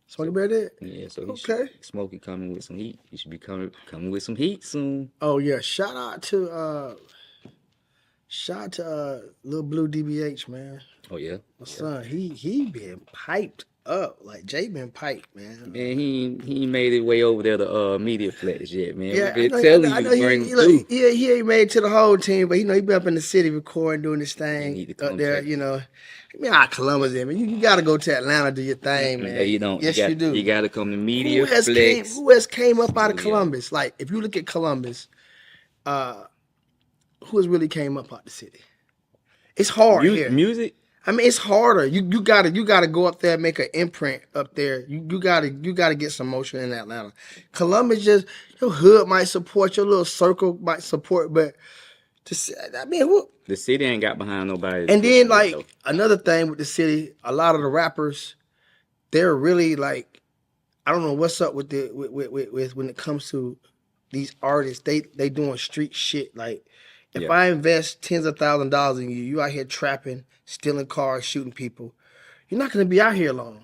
Smokey Bear did? Yeah, so Okay. Smokey coming with some heat. He should be coming with some heat soon. Oh yeah, shout out to Lil Blue DBH, man. Oh yeah, My yeah. son, he been piped up. Like Jay been piped, man. Man, he ain't made his way over there to media flex yet, man. Yeah, We've been telling you to bring him through. he ain't made it to the whole team, but he been up in the city recording, doing this He thing need to up come there. check. I mean, Columbus, man. You got to go to Atlanta, do your thing, man. Yeah, you don't. Yes, you you do. You got to come to media Who else flex. came up out of Yeah. Columbus? Like, if you look at Columbus, who has really came up out the city? It's hard here. Music. I mean, it's harder. You gotta go up there and make an imprint up there. You gotta get some motion in Atlanta. Columbus, just your hood might support, your little circle might support, but The city ain't got behind nobody. And then like another thing with the city, a lot of the rappers, they're really like, I don't know what's up with with when it comes to these artists. They doing street shit. Like if I invest tens of $1,000s in you, you out here trapping, stealing cars, shooting people, you're not gonna be out here long.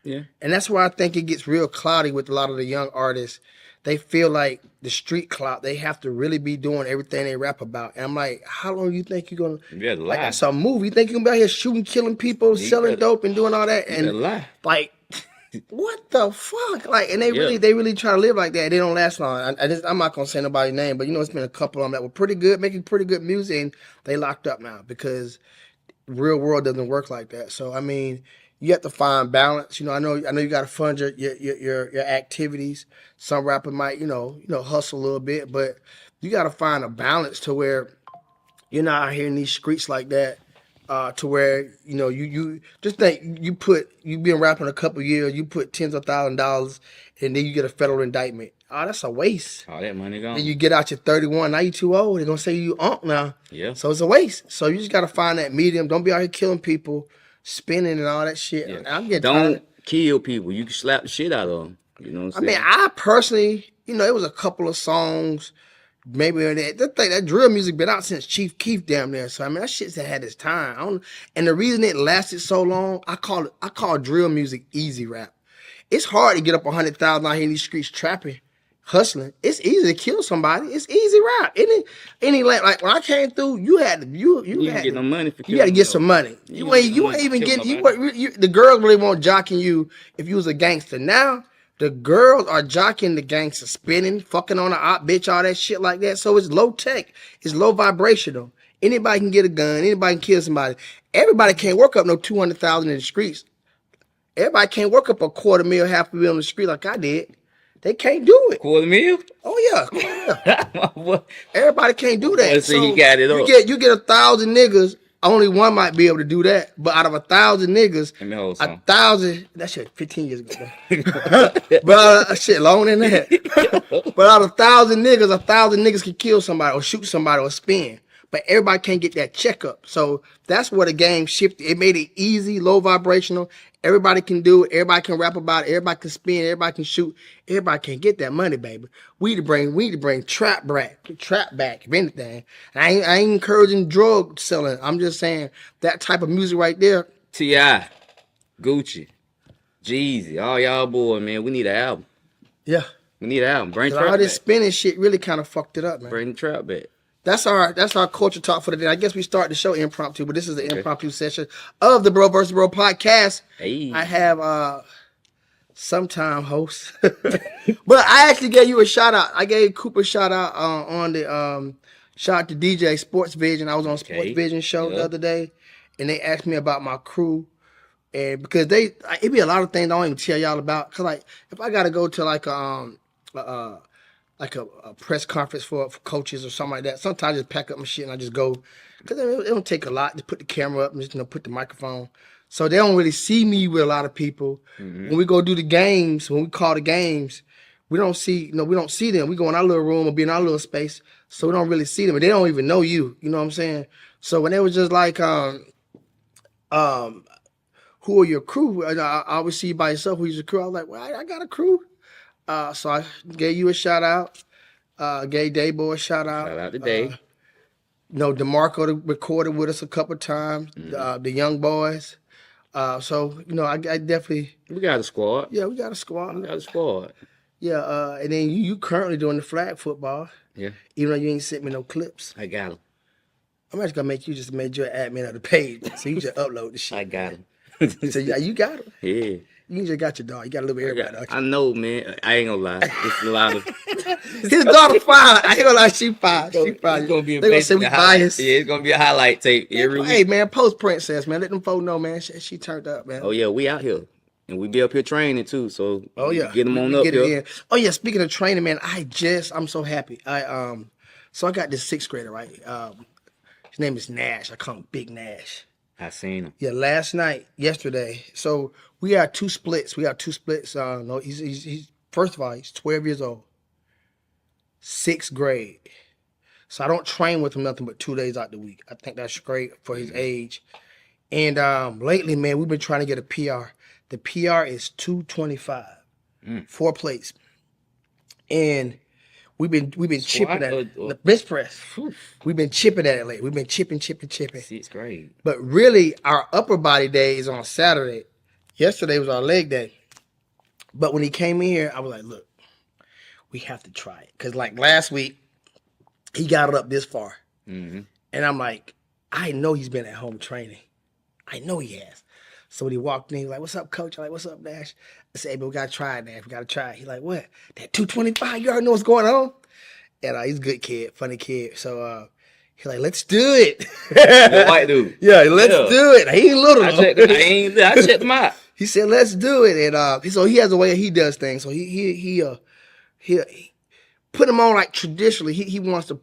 Yeah. And that's why I think it gets real cloudy with a lot of the young artists. They feel like the street clout, they have to really be doing everything they rap about. And I'm like, how long you think you're gonna like that's a movie. You think you're gonna be out here shooting, killing people, selling dope and doing all that? And like what the fuck? Like, and they really try to live like that. They don't last long. I'm not gonna say nobody's name, but it's been a couple of them that were pretty good, making pretty good music, and they locked up now because real world doesn't work like that. So I mean, you have to find balance. I know you got to fund your activities. Some rapper might hustle a little bit, but you got to find a balance to where you're not out here in these streets like that. To where you just think you've been rapping a couple years, you put tens of $1,000s, and then you get a federal indictment. Oh, that's a waste. All that money gone. Then you get out your 31, now you too old. They're gonna say you now. Yeah. So it's a waste. So you just gotta find that medium. Don't be out here killing people, spinning and all that shit. Yeah. Don't kill people. You can slap the shit out of them. You know what I'm saying? I mean, I personally, it was a couple of songs. Maybe that drill music been out since Chief Keef damn near. So I mean that shit's had its time. And the reason it lasted so long, I call drill music easy rap. It's hard to get up 100,000 out here in these streets trapping, hustling. It's easy to kill somebody. It's easy rap. Like when I came through, you had to get no money for you had to get some money. You ain't even getting the girls really won't jocking you if you was a gangster. Now the girls are jocking the gangster, spinning, fucking on the op bitch, all that shit like that. So it's low tech. It's low vibrational. Anybody can get a gun. Anybody can kill somebody. Everybody can't work up no 200,000 in the streets. Everybody can't work up a $250,000, $500,000 on the street like I did. They can't do it. $250,000? Oh yeah. Everybody can't do that. So he got it up. You get 1,000 niggas. Only one might be able to do that. But out of 1,000 niggas, 1,000, that shit 15 years ago. But shit, longer than that. But out of 1,000 niggas can kill somebody or shoot somebody or spin. But everybody can't get that checkup. So that's where the game shifted. It made it easy, low vibrational. Everybody can do it. Everybody can rap about it. Everybody can spin. Everybody can shoot. Everybody can get that money, baby. We need to bring trap back, if anything. I ain't encouraging drug selling. I'm just saying that type of music right there. T.I., Gucci, Jeezy, all y'all boys, man. We need an album. Yeah. We need an album. Bring trap back. All this spinning shit really kind of fucked it up, man. Bring the trap back. That's our culture talk for the day. I guess we start the show impromptu, but this is the impromptu session of the BROvsBRO Podcast. Hey. I have sometime host, but I actually gave you a shout out. I gave Cooper a shout out on the shout out to DJ Sports Vision. I was on Sports Vision show the other day, and they asked me about my crew, and because it be a lot of things I don't even tell y'all about. Cause like if I gotta go to like a press conference for coaches or something like that. Sometimes I just pack up my shit and I just go. Because it don't take a lot to put the camera up and just put the microphone. So they don't really see me with a lot of people. Mm-hmm. When we go do the games, when we call the games, we don't see them. We go in our little room or be in our little space. So we don't really see them. And they don't even know you. You know what I'm saying? So when they was just like, who are your crew? I always see you by yourself. Who's your crew? I was like, well, I got a crew. So I gave you a shout out. Gave Dayboy a shout out. Shout out to Day. DeMarco recorded with us a couple times. Mm-hmm. The young boys. So I definitely. We got a squad. Yeah, we got a squad. We got a squad. Yeah, and then you currently doing the flag football. Yeah. Even though you ain't sent me no clips. I got him. I'm actually gonna make you just made you an admin of the page, so you just upload the shit. I got him. So yeah, you got him. Yeah. You just got your dog. You got a little bit of everybody. I know, man. I ain't gonna lie. It's a lot of. His daughter fine. I ain't gonna lie. She fine. She fine. It's gonna be They gonna say we biased. Yeah, it's gonna be a highlight tape every week. Hey man, post princess man. Let them folks know man. She turned up man. Oh yeah, we out here. And we be up here training too, so get them on up here. Oh yeah, speaking of training, man, I'm so happy. So I got this 6th grader, right? His name is Nash. I call him Big Nash. I seen him. Yeah, yesterday. So we got 2 splits. No, he's first of all, he's 12 years old, 6th grade. So I don't train with him nothing but 2 days out the week. I think that's great for his age. And lately, man, we've been trying to get a PR. The PR is 225, 4 plates, and we've been chipping at it. The bench press. We've been chipping at it lately. We've been chipping. 6th grade. But really, our upper body day is on Saturday. Yesterday was our leg day. But when he came in here, I was like, look, we have to try it. Because like last week, he got it up this far. Mm-hmm. And I'm like, I know he's been at home training. I know he has. So when he walked in, he was like, what's up, coach? I'm like, what's up, Nash? I said, hey, but we got to try it, Nash. We got to try it. He's like, what? That 225? You already know what's going on? And he's a good kid, funny kid. So he's like, let's do it. White dude. Yeah, let's do it. He ain't little. I checked him out. He said, let's do it. And so he has a way he does things. So he put him on like traditionally. He wants to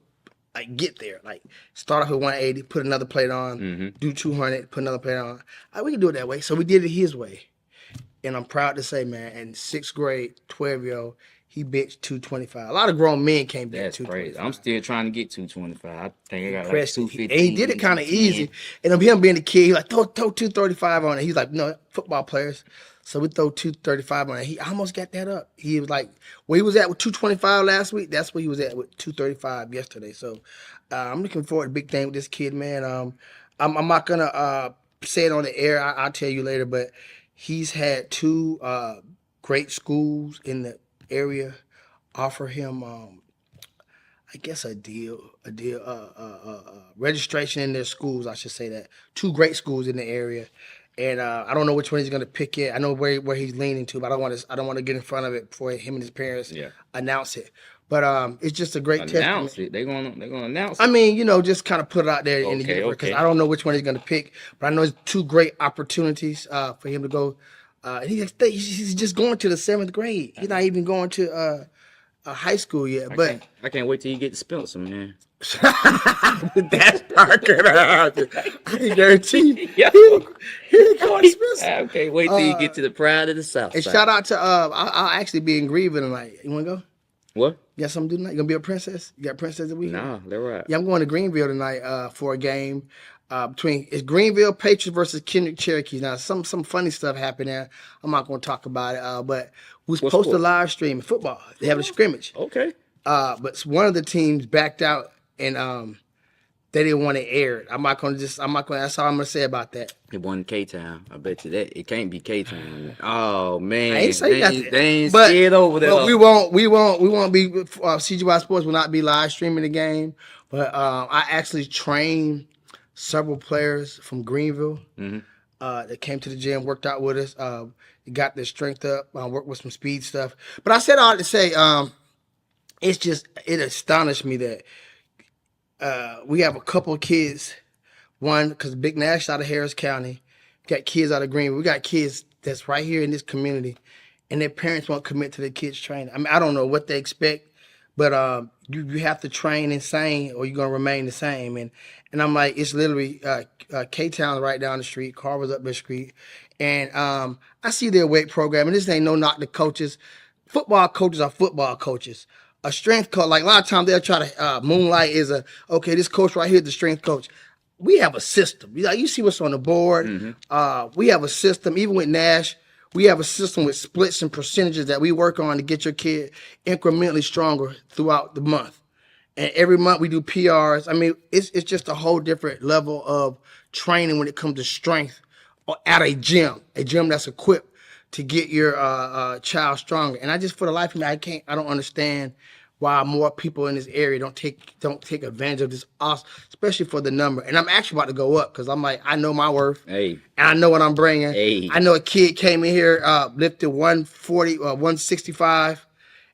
like get there, like start off with 180, put another plate on, do 200, put another plate on. We can do it that way. So we did it his way. And I'm proud to say, man, in 6th grade, 12-year-old, he bitched 225. A lot of grown men can't beat 225. Crazy. I'm still trying to get 225. I think I got like 250. And he did it kind of easy. And of him being a kid, he like, throw 235 on it. He's like, no, football players. So we throw 235 on it. He almost got that up. He was like, where he was at with 225 last week, that's where he was at with 235 yesterday. So I'm looking forward to big thing with this kid, man. I'm not going to say it on the air. I'll tell you later, but he's had 2 great schools in the area offer him, I guess, a deal, registration in their schools, I should say that. 2 great schools in the area. And I don't know which one he's going to pick yet. I know where he's leaning to, but I don't want to get in front of it before him and his parents announce it. But it's just a great testament. Announce it. They're gonna announce it. I mean, just kind of put it out there in the universe because I don't know which one he's going to pick. But I know it's 2 great opportunities for him to go. He's just going to the 7th grade. He's not even going to high school yet. I can't wait till you get to Spencer, man. That's Parker. I can guarantee you. He's going to Spencer. I can't wait till you get to the pride of the South. And shout out to I'll actually be in Greenville tonight. You want to go? What? You got something to do tonight? You gonna be a princess? You got princess that week? Nah, they're right. Yeah, I'm going to Greenville tonight for a game between it's Greenville Patriots versus Kendrick Cherokee. Now some funny stuff happened there. I'm not gonna talk about it. But we was supposed to live stream football. They have a scrimmage. Okay. But one of the teams backed out and they didn't want to air it. I'm not gonna. That's all I'm gonna say about that. It wasn't K-Town. I bet you that. It can't be K-Town. Oh man. I ain't say nothing. They ain't scared over there. But we won't be CGY Sports will not be live streaming the game. But I actually trained several players from Greenville that came to the gym, worked out with us, got their strength up, worked with some speed stuff. But I said all to say, it astonished me that we have a couple of kids. One, because Big Nash out of Harris County, got kids out of Greenville. We got kids that's right here in this community, and their parents won't commit to their kids' training. I mean, I don't know what they expect, but you have to train insane or you're gonna remain the same. And I'm like, it's literally K-Town right down the street, Carver's up the street, and I see their weight program. And this ain't no knock to coaches. Football coaches are football coaches. A strength coach, like a lot of times they'll try to moonlight is this coach right here is the strength coach. We have a system. You see what's on the board. We have a system. Even with Nash, we have a system with splits and percentages that we work on to get your kid incrementally stronger throughout the month. And every month we do PRs. I mean, it's just a whole different level of training when it comes to strength or at a gym that's equipped to get your child stronger. And I just, for the life of me, I don't understand why more people in this area don't take advantage of this, especially for the number. And I'm actually about to go up because I'm like, I know my worth. Hey. And I know what I'm bringing. Hey. I know a kid came in here, lifted 140, 165,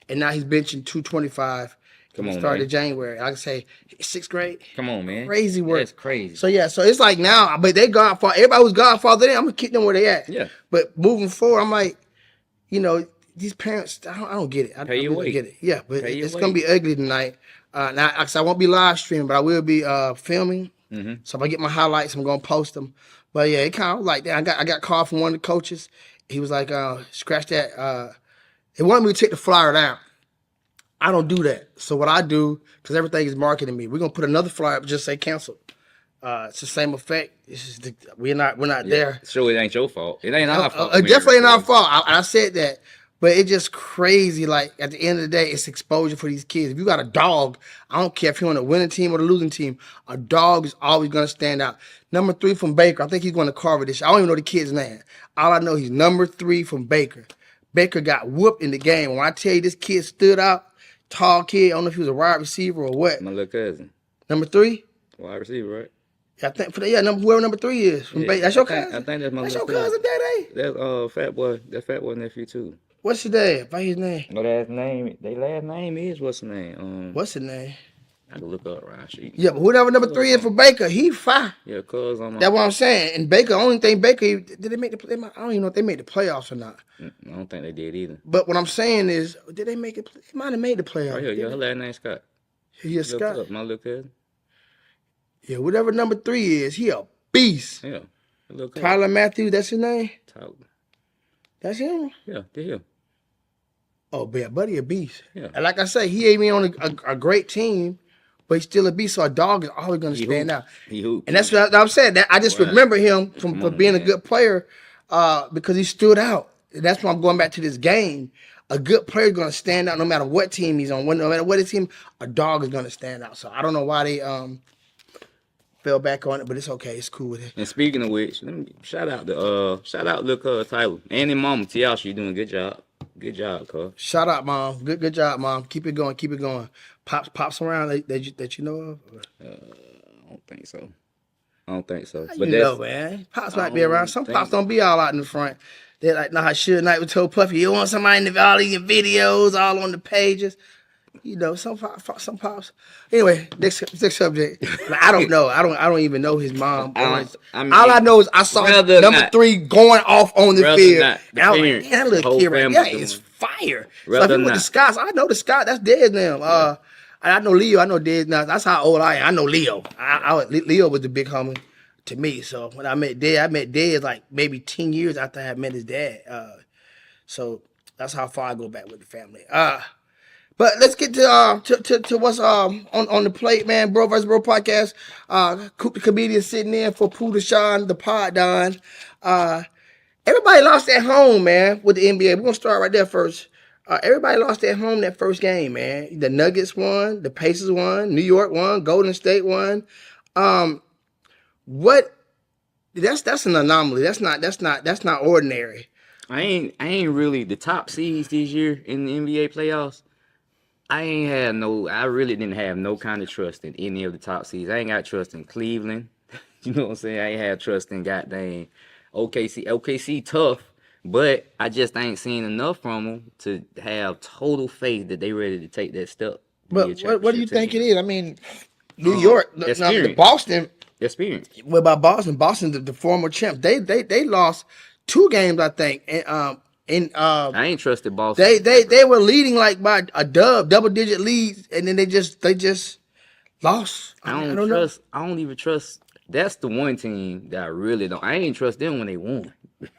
and now he's benching 225. Come on, started man. January. I can say 6th grade. Come on, man. Crazy work. That's crazy. So yeah, so it's like now, but they Godfather. Everybody who's Godfather, I'm gonna keep them where they at. Yeah. But moving forward, I'm like, these parents, I don't get it. I really get it. Yeah, but it's gonna be ugly tonight. Now, I won't be live streaming, but I will be filming. Mm-hmm. So if I get my highlights, I'm gonna post them. But yeah, it kind of like that. I got called from one of the coaches. He was like, scratch that. They wanted me to take the flyer down. I don't do that. So what I do, because everything is marketing me, we're gonna put another flyer up, just say canceled. It's the same effect. It's just we're not there. So it ain't your fault. It ain't our fault. It definitely ain't our fault. I said that, but it's just crazy. Like at the end of the day, it's exposure for these kids. If you got a dog, I don't care if you're on the winning team or the losing team. A dog is always gonna stand out. Number 3 from Baker. I think he's going to Carver this year. I don't even know the kid's name. All I know, he's number 3 from Baker. Baker got whooped in the game. When I tell you this kid stood out. Tall kid. I don't know if he was a wide receiver or what. My little cousin. Number 3? Wide receiver, right? I think whoever number 3 is from Baker. That's your cousin. I think that's my. That's your cousin, Daddy. That's Fat Boy. That's Fat Boy nephew too. What's his name? What's his name? No, last name. Their last name is what's the name? What's his name? I can look up Ryan Sheet. Yeah, but whoever number 3 is for Baker, he fire. Yeah, cause that's what I'm saying. And Baker, only thing Baker did they make the? I don't even know if they made the playoffs or not. I don't think they did either. But what I'm saying is, did they make it? They might have made the playoffs. Oh yeah, her last name Scott. Yeah, Scott. My little cousin. Yeah, whatever number 3 is, he a beast. Yeah. Tyler Matthews, that's his name? Tyler. That's him? Yeah, that's him. Oh, but buddy a beast. Yeah. And like I say, he ain't even on a great team, but he's still a beast. So a dog is always going to stand out. He hooped. And that's what I'm saying. That I just remember him for being a good player because he stood out. And that's why I'm going back to this game. A good player is going to stand out no matter what team he's on. No matter what his team, a dog is going to stand out. So I don't know why they fell back on it, but it's okay. It's cool with it. And speaking of which, let me shout out little Tyler and his mama Tiasha. You doing a good job. Good job, cuz. Shout out, Mom. Good job, Mom. Keep it going. Keep it going. Pops around that you know of? I don't think so. But you know, man. Pops might be around. Some pops don't be all out in the front. They're like, nah, Suge Knight told Puffy, you want somebody in all of your videos, all on the pages. You know, some pops. Anyway, next subject. Like, I don't know. I don't even know his mom. All I know is I saw number 3 going off on the field. And I was like, that little kid right there is fire. So if you with the Scots, I know the Scott. That's Dez now. I know Leo. I know Dez now. That's how old I am. I know Leo. Leo was the big homie to me. So when I met Dez like maybe 10 years after I had met his dad. So that's how far I go back with the family. But let's get to what's on the plate, man. BROvsBRO Podcast. Coop the comedian sitting in for Pooh Deshaun, the pod Don. Everybody lost at home, man, with the NBA. We're gonna start right there first. Everybody lost at home that first game, man. The Nuggets won, the Pacers won, New York won, Golden State won. That's an anomaly. That's not ordinary. I ain't really the top seeds this year in the NBA playoffs. I really didn't have no kind of trust in any of the top seeds. I ain't got trust in Cleveland. You know what I'm saying? I ain't had trust in goddamn OKC. OKC tough, but I just ain't seen enough from them to have total faith that they ready to take that step. But what do you think it is? I mean, New York, Boston. Experience. What about Boston? Boston, the former champ. They lost 2 games, I think. And I ain't trusted Boston. They were leading like by a double-digit leads, and then they just lost. I don't even trust. That's the one team that I really don't. I ain't trust them when they won.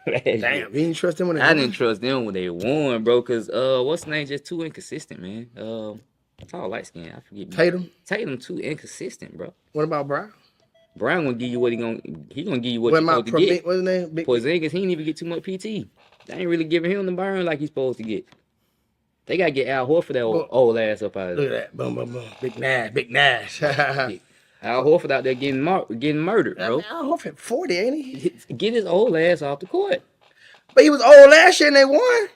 Damn, you didn't trust them when they won? I didn't trust them when they won, bro. Cause what's the name? Just too inconsistent, man. Tall, light skin. I forget. Tatum too inconsistent, bro. What about Brown? Brown gonna give you what he gonna give you what you supposed to get. What's his name? Porzingis, he ain't even get too much PT. They ain't really giving him the burn like he's supposed to get. They gotta get Al Horford that old ass up out of there. Look at that. Boom, boom, boom. Big Nash. Al Horford out there getting murdered, bro. Al Horford 40, ain't he? Get his old ass off the court. But he was old last year and they won.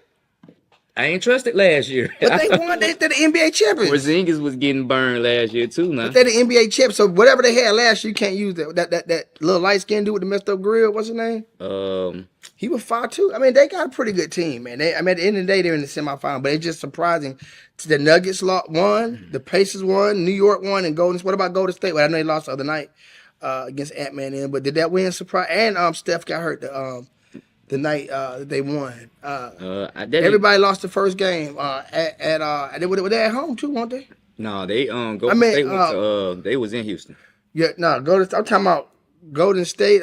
I ain't trusted last year. But they won. They're the NBA champions. Porzingis was getting burned last year too, now. But they're the NBA champs. So whatever they had last year, you can't use that little light skinned dude with the messed up grill. What's his name? He was 5'2". I mean, they got a pretty good team, man. At the end of the day, they're in the semifinal. But it's just surprising. The Nuggets won, the Pacers won, New York won, and Golden. What about Golden State? Well, I know they lost the other night against Ant-Man. But did that win surprise? And Steph got hurt the night they won. Everybody lost the first game they at home too, weren't they? No, they they was in Houston. Yeah, no, I'm talking about Golden State.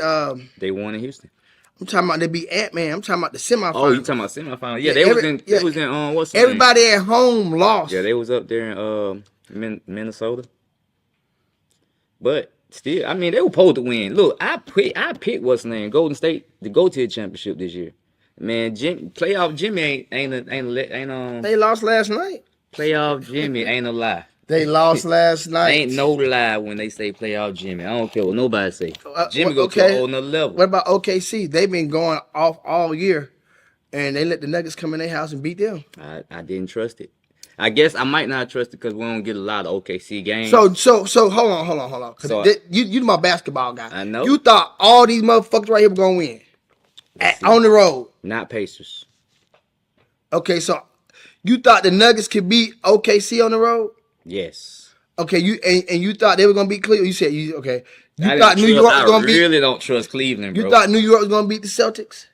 They won in Houston. I'm talking about they beat Ant-Man. I'm talking about the semifinals. Oh, you talking about semifinals? Yeah, they was in what's the everybody name? at home lost. Yeah, they was up there in Minnesota. But still, I mean, they were supposed to win. Look, I picked what's the name, Golden State to go to the championship this year. Man, playoff Jimmy ain't They lost last night. Playoff Jimmy ain't a lie. They lost last night. Ain't no lie when they say playoff Jimmy. I don't care what nobody say. Jimmy go to a whole nother level. What about OKC? They've been going off all year, and they let the Nuggets come in their house and beat them. I didn't trust it. I guess I might not trust it because we don't get a lot of OKC games. So hold on. So you my basketball guy. I know. You thought all these motherfuckers right here were gonna win on the road. Not Pacers. Okay, so you thought the Nuggets could beat OKC on the road? Yes. Okay, you thought they were gonna beat Cleveland. You said okay. You thought New York was gonna beat. I really don't trust Cleveland, bro. You thought New York was gonna beat the Celtics?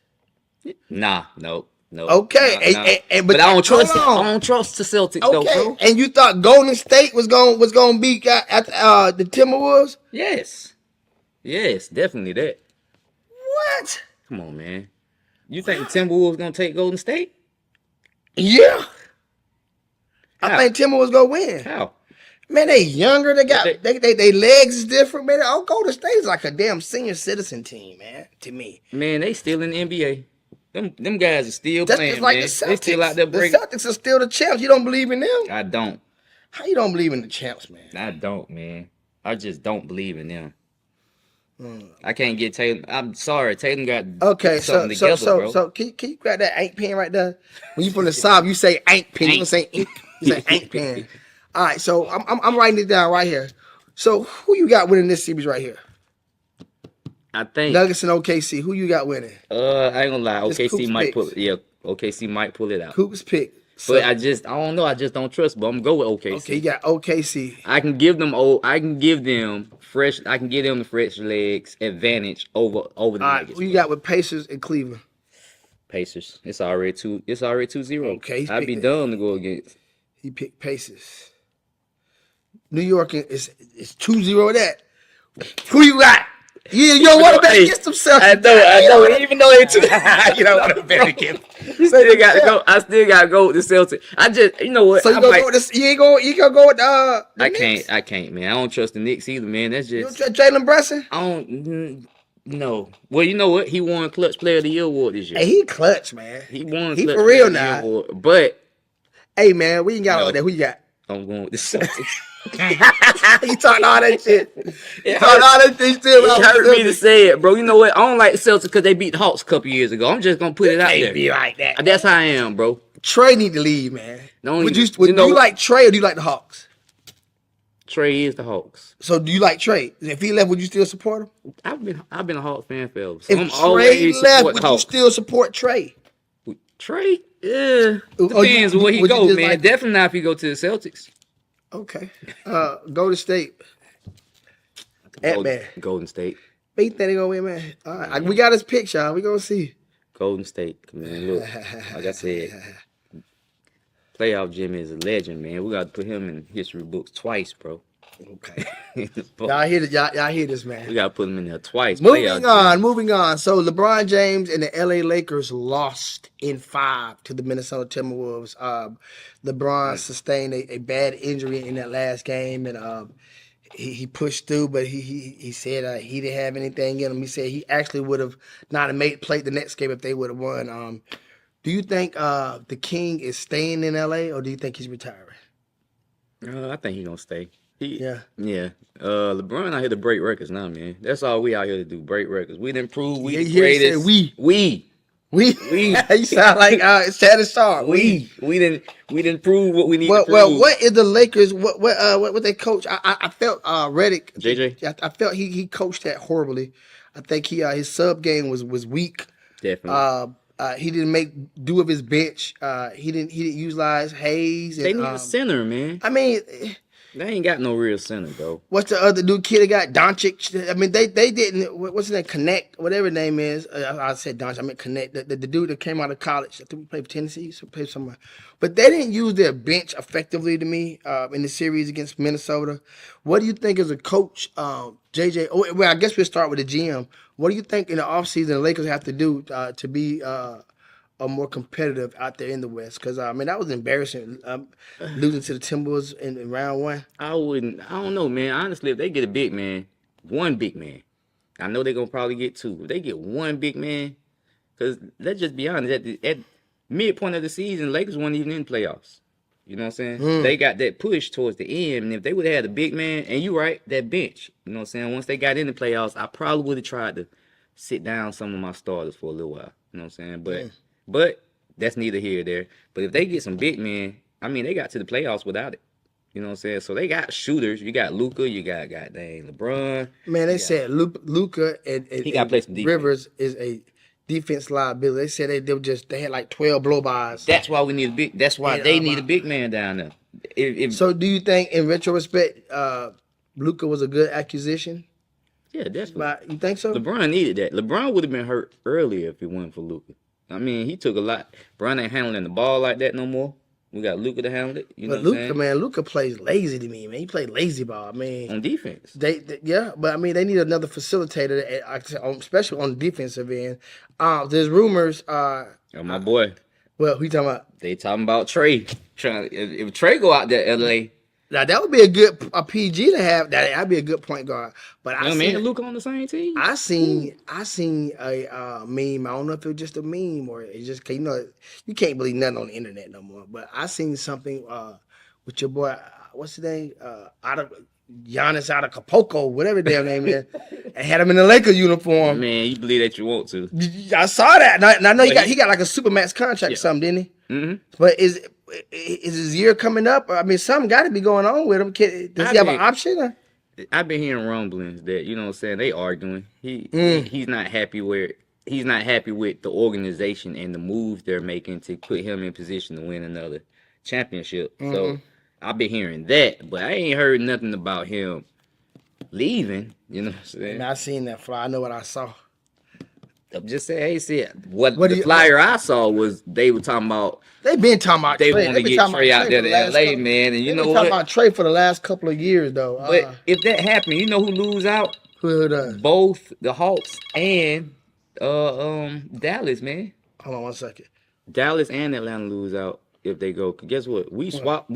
Nah, no. Okay, but I don't trust. I don't trust the Celtics though, bro. And you thought Golden State was gonna beat the Timberwolves? Yes, definitely that. What? Come on, man. You think the Timberwolves gonna take Golden State? Yeah. How? I think Timberwolves gonna win. How? Man, they younger. They got they legs is different, man. Golden State is like a damn senior citizen team, man. To me, man, they still in the NBA. Them guys are still playing, just like man. the Celtics. They still out there breaking. The Celtics are still the champs. You don't believe in them? I don't. How you don't believe in the champs, man? I don't, man. I just don't believe in them. I can't get Tatum. I'm sorry, Tatum got something together, bro. So can you grab that ink pen right there? When you from the South, you say ink pen. You don't say ink. You say ink pen. All right, so I'm writing it down right here. So who you got winning this series right here? I think Nuggets and OKC. Who you got winning? I ain't gonna lie. OKC might pull it. Yeah, OKC might pull it out. Coop's pick. So, but I don't know. I just don't trust. But I'm gonna go with OKC. Okay, you got OKC. I can give them fresh. I can give them the fresh legs advantage over the Nuggets. Who you got with Pacers and Cleveland? Pacers. It's already 2-0. Okay, I'd be done to go against. He picked Pacers. New York is 2-0 that. Who you got? You don't want to bet against themselves. I know. Even though they too, you don't want to bet against. You still got to go. I still got to go with the Celtics. I just, you know what? So you gonna go with this? You gonna go with the Knicks? I can't, man. I don't trust the Knicks either, man. That's just. You don't trust Jalen Brunson? I don't. No. Well, you know what? He won Clutch Player of the Year award this year. Hey, he clutch, man. He won. He Clutch for Player real of the Year now. award. But hey, man, we ain't got all that. Who you got? I'm going with the Celtics. You talking all that shit. You talking all that shit still. It hurt me to say it, bro. You know what? I don't like the Celtics because they beat the Hawks a couple years ago. I'm just gonna put it out there. Be like that. That's how I am, bro. Trey need to leave, man. Would you know, like Trey or do you like the Hawks? Trey is the Hawks. So do you like Trey? If he left, would you still support him? I've been a Hawks fan forever. If So I'm Trey always left, support would the Hawks. you still support Trey? Trey? Yeah. Depends where he go, man. Like definitely not if he go to the Celtics. Okay. Golden State. Ant-Man. Golden State. But you think they gonna win, man? All right. We got his pick, y'all. We gonna see. Golden State. Man, look. Like I said, playoff Jimmy is a legend, man. We got to put him in history books twice, bro. Okay. Y'all hear this, man. We got to put him in there twice. Moving on. So LeBron James and the LA Lakers lost in 5 to the Minnesota Timberwolves. LeBron sustained a bad injury in that last game, and he pushed through, but he said he didn't have anything in him. He said he actually would have not have played the next game if they would have won. Do you think the King is staying in LA, or do you think he's retiring? I think he's gonna stay. Yeah. LeBron out here to break records now, man. That's all we out here to do, break records. We didn't prove we the greatest. We. You sound like Shannon Sharp. We didn't prove what we need to prove. Well, what is the Lakers? What they coach? I felt Redick. JJ. I felt he coached that horribly. I think his sub game was weak. Definitely. He didn't make do with his bench. He didn't utilize Hayes. They need a center, man. I mean, they ain't got no real center, though. What's the other new kid that got Doncic? I mean, they didn't. What's his name? Connect, whatever his name is. I said Doncic. I meant Connect. The dude that came out of college. I think he played for Tennessee. So played somewhere. But they didn't use their bench effectively to me in the series against Minnesota. What do you think as a coach, JJ? Well, I guess we'll start with the GM. What do you think in the offseason the Lakers have to do to be more competitive out there in the West? Because, I mean, that was embarrassing, losing to the Timberwolves in round one. I don't know, man. Honestly, if they get a big man, one big man, I know they're going to probably get two. If they get one big man, because let's just be honest, at midpoint of the season, Lakers weren't even in playoffs. You know what I'm saying? They got that push towards the end, and if they would have had a big man, and you're right, that bench, you know what I'm saying? Once they got in the playoffs, I probably would have tried to sit down some of my starters for a little while. You know what I'm saying? But that's neither here or there. But if they get some big men, I mean, they got to the playoffs without it. You know what I'm saying? So they got shooters. You got Luka. You got goddamn LeBron. Man, they said Luka and he got to play some defense. Rivers is a defense liability. They said they had like 12 blow-bys. That's why we need a big. That's why they need a big man down there. So do you think, in retrospect, Luka was a good acquisition? Yeah, definitely. You think so? LeBron needed that. LeBron would have been hurt earlier if it wasn't for Luka. I mean, he took a lot. LeBron ain't handling the ball like that no more. We got Luka to handle it. You know what I'm saying? Luka plays lazy to me, man. He played lazy ball, man. On defense. But I mean, they need another facilitator, especially on the defensive end. There's rumors. My boy. Well, who you talking about? They talking about Trey. If Trey go out there, LA. Now that would be a PG to have. That'd be a good point guard. But I mean, Luka on the same team. I seen a meme. I don't know if it was just a meme or it's just you can't believe nothing on the internet no more. But I seen something with your boy. What's his name? Giannis out of Acapulco, whatever their name is, and had him in the Lakers uniform. Man, you believe that you want to? I saw that. And I know he got like a supermax contract or something, didn't he? Mm-hmm. But is his year coming up? I mean, something got to be going on with him. Does he have an option? I've been hearing rumblings that, you know what I'm saying, they arguing. He's not happy with the organization and the moves they're making to put him in position to win another championship. Mm-hmm. So I've been hearing that, but I ain't heard nothing about him leaving. You know what I'm saying? I seen that fly. I know what I saw. I'm just saying, the flyer I saw was they were talking about. They've been talking about Trey. They want to get Trey out there to LA, man. And you know what? Talking about Trey for the last couple of years, though. But if that happened, you know who lose out? Who does? Both the Hawks and Dallas, man. Hold on 1 second. Dallas and Atlanta lose out if they go. Guess what? We swap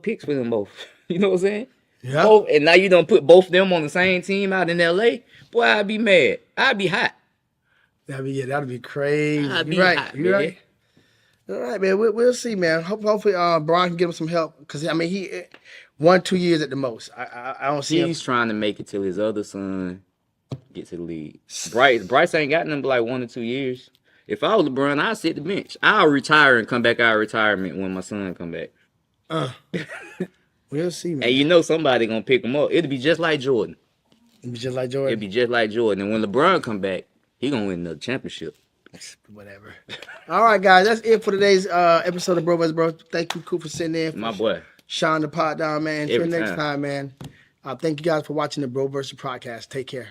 picks for them both. You know what I'm saying? Yeah. And now you don't put both of them on the same team out in LA. Boy, I'd be mad. I'd be hot. That'd be crazy. I'd be You're right. hot, You're man. right. All right, man. We'll see, man. Hopefully, Bron can give him some help because I mean, he 1-2 years at the most. I don't see. He's trying to make it till his other son gets to the league. Bryce ain't got nothing but like 1 or 2 years. If I was LeBron, I'd sit the bench. I'll retire and come back out of retirement when my son come back. We'll see, man. And you know somebody gonna pick him up. It'll be just like Jordan. It'll be just like Jordan. It'll be just like Jordan. And when LeBron come back, he gonna win another championship. Whatever. All right, guys. That's it for today's episode of BROvsBRO. Thank you, Coop, for sitting in. My boy. Shine the pot down, man. Until Every next time, man. Thank you guys for watching the BROvsBRO Podcast. Take care.